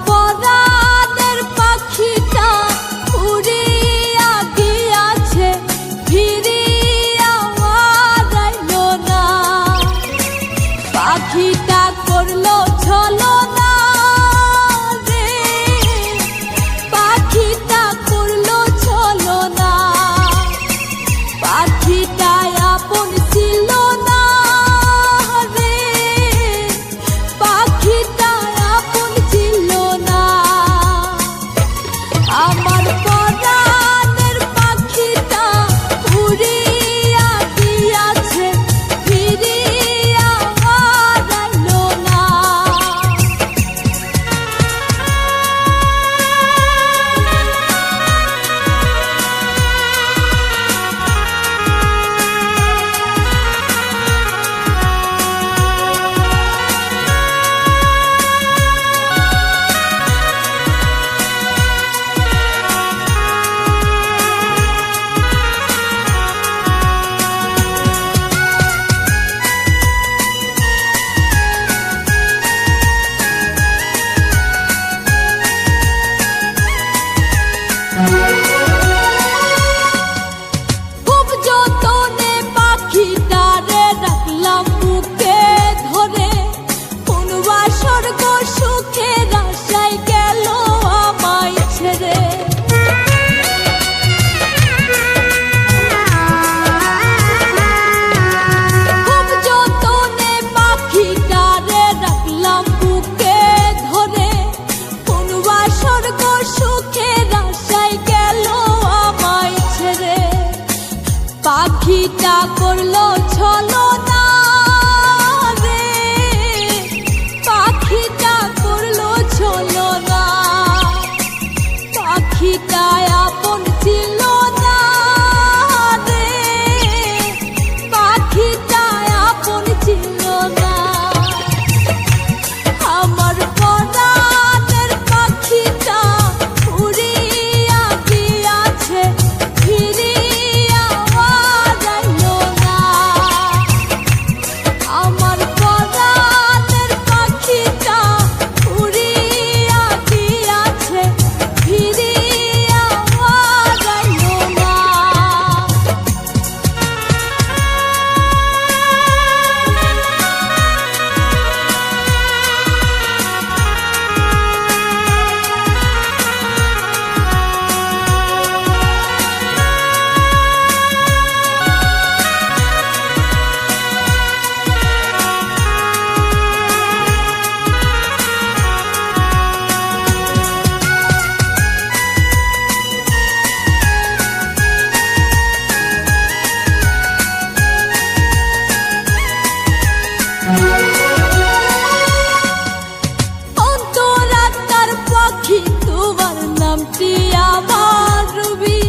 পরাণের পাখিটা উড়িয়া গিয়াছে, ফিরিয়া আইলো না। পাখিটা করলো ছলনা রে, পাখিটা করলো ছলনা। পাখিটা আপন ছিল না রে, পাখিটা আপন ছিল না। আমার পরাণের পাখিটা উড়িয়া গিয়াছে, ফিরিয়া আইলো না। খুব যতনে পাখিটারে রাখলাম বুকে ধরে, কোন স্বর্গ সুখের আশায় গেল আমায় ছেড়ে। খুব যতনে পাখিটারে রাখলাম বুকে ধরে, কোন স্বর্গ সুখের আশায় গেল আমায় ছেড়ে। পাখিটা করলো ছলনা রে, পাখিটা করলো ছলনা। পাখিটা আপন ছিল না রে, পাখিটা আপন ছিল না। আমার পরাণের পাখিটা উড়িয়া গিয়াছে, ফিরিয়া আইলো না। আমার পরাণের পাখিটা উড়িয়া গিয়াছে, ফিরিয়া আইলো না। অন্তরাত্মার পাখি তোমার নামটি আমার রবি,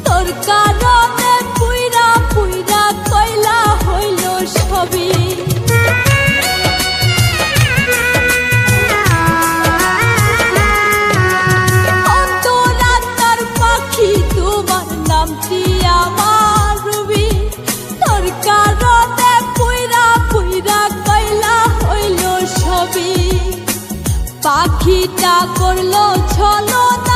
তোর কারণে পুইরা পুইরা কয়লা হইল সবই। অন্তরাত্মার পাখি তোমার নামটি আমার রবি, তোর কারণে পুইরা পুইরা কয়লা হইল সবই। পাখিটা করলো ছলনা